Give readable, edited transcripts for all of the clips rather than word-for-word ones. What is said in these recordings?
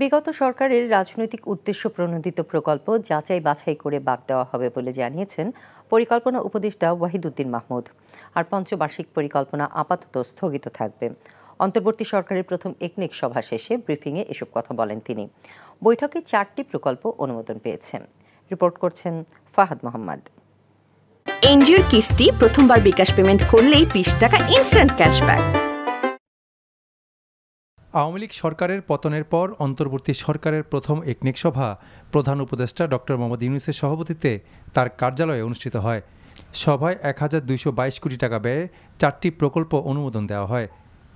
বিগত সরকারের রাজনৈতিক উদ্দেশ্য প্রণোদিত প্রকল্প যাচাই বাছাই করে বাদ দেওয়া হবে বলে জানিয়েছেন পরিকল্পনা উপদেষ্টা ওয়াহিদুদ্দিন মাহমুদ। আর পঞ্চবার্ষিক পরিকল্পনা আপাতত স্থগিত থাকবে। অন্তর্বর্তী সরকারের প্রথম একনেক সভা শেষে ব্রিফিংয়ে এসব কথা বলেন তিনি। বৈঠকে 4টি প্রকল্প অনুমোদন পেয়েছে। রিপোর্ট করছেন ফাহাদ মোহাম্মদ। এনজিওর কিস্তি প্রথমবার বিকাশ পেমেন্ট করলেই 20 টাকা ইনস্ট্যান্ট ক্যাশব্যাক। আওয়ামী লীগ সরকারের পতনের পর অন্তর্বর্তী সরকারের প্রথম একনেক সভা প্রধান উপদেষ্টা ডক্টর মোহাম্মদ ইউনূসের সভাপতিত্বে তার কার্যালয়ে অনুষ্ঠিত হয়। সভায় 1222 কোটি টাকা ব্যয়ে 4টি প্রকল্প অনুমোদন দেওয়া হয়।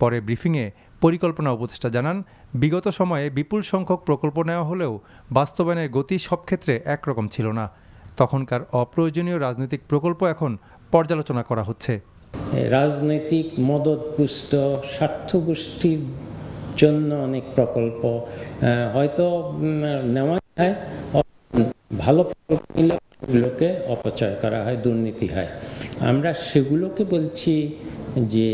পরে ব্রিফিংয়ে পরিকল্পনা উপদেষ্টা জানান, বিগত সময়ে বিপুল সংখ্যক প্রকল্প নেওয়া হলেও বাস্তবায়নের গতি সব ক্ষেত্রে একরকম ছিল না। তখনকার অপ্রয়োজনীয় রাজনৈতিক প্রকল্প এখন পর্যালোচনা করা হচ্ছে। রাজনৈতিক মদতপুষ্ট স্বার্থগোষ্ঠীর জন্য অনেক প্রকল্প হয়তো নেওয়া হয়, ভালো প্রকল্প নিলে সেগুলোকে অপচয় করা হয়, দুর্নীতি হয়। আমরা সেগুলোকে বলছি যে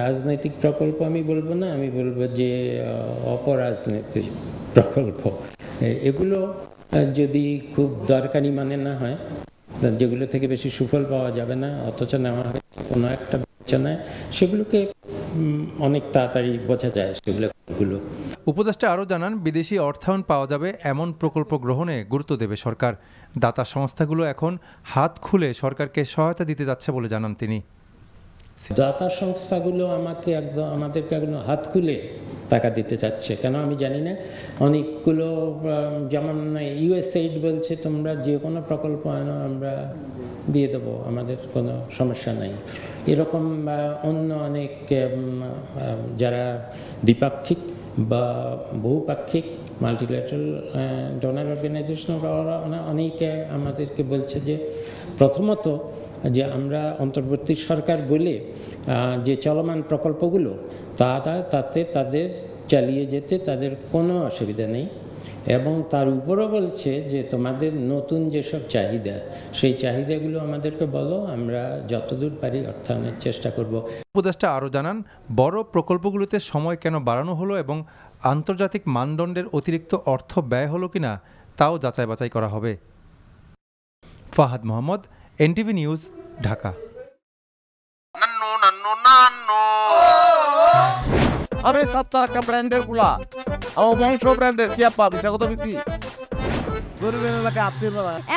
রাজনৈতিক প্রকল্প আমি বলবো না, আমি বলবো যে অপরাজনৈতিক প্রকল্প। এগুলো যদি খুব দরকারি মানে না হয়, যেগুলো থেকে বেশি সুফল পাওয়া যাবে না, অথচ নেওয়া হয়েছে কোনো একটা বিবেচনায়, সেগুলোকে অনেক তাড়াতাড়ি বোঝা যায় সেগুলো। উপদেষ্টা আরও জানান, বিদেশি অর্থায়ন পাওয়া যাবে এমন প্রকল্প গ্রহণে গুরুত্ব দেবে সরকার। দাতা সংস্থাগুলো এখন হাত খুলে সরকারকে সহায়তা দিতে যাচ্ছে বলে জানান তিনি। দাতা সংস্থাগুলো আমাদেরকে একদম হাত খুলে টাকা দিতে চাচ্ছে, কেন আমি জানি না। অনেকগুলো যেমন ইউএসএইড বলছে তোমরা যে কোনো প্রকল্প আনো আমরা দিয়ে দেবো, আমাদের কোনো সমস্যা নাই। এরকম অন্য অনেক যারা দ্বিপাক্ষিক বা বহুপাক্ষিক মাল্টিল্যাটারাল ডোনার অর্গানাইজেশন, অনেকে আমাদেরকে বলছে যে প্রথমত যে আমরা অন্তর্বর্তী সরকার বলে যে চলমান প্রকল্পগুলো তাতে তাদের চালিয়ে যেতে তাদের কোনো অসুবিধা নেই, এবং তার উপরও বলছে যে তোমাদের নতুন যেসব চাহিদা, সেই চাহিদাগুলো আমাদেরকে বলো, আমরা যতদূর পারি অর্থায়নের চেষ্টা করব। উপদেষ্টা আরও জানান, বড় প্রকল্পগুলোতে সময় কেন বাড়ানো হলো এবং আন্তর্জাতিক মানদণ্ডের অতিরিক্ত অর্থ ব্যয় হলো কিনা তাও যাচাই বাছাই করা হবে। Fahad Mohammad, NTV news, Dhaka. আরে সপ্তাহ একটা ব্র্যান্ডের গুলা আমার বংশ ব্র্যান্ডের কি আপা বিষয় কত বিক্রি গরিবের এলাকা আপনি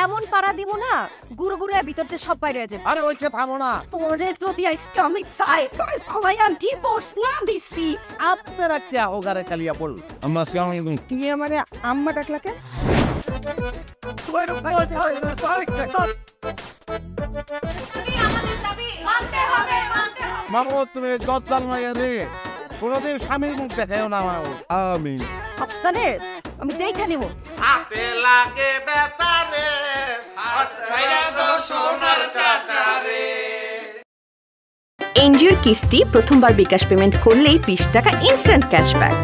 এমন পাড়া দিব না গুরু গুরু ভিতরতে সব বাইরে যাবে। আরে ওইটা থামো না, তোরে যদি ইসলামিক সাইড সবাই আমি ডিভোর্স না দিছি আপনারা কি ওগারে কালিয়া বল আমরা সামনে তুমি আমারে আম্মা ডাকলাকে মামো তুমি গদ্দার মাইয়া রে, কোনোদিন স্বামীর মুখ দেখাও না। আমি আপনারে আমি দেখে নিব। হাতে লাগে বেতারে হাত ছাইরা দাও সোনার চাচারে। এনজিওর কিস্তি প্রথমবার বিকাশ পেমেন্ট করলেই 20 টাকা ইনস্ট্যান্ট ক্যাশব্যাক।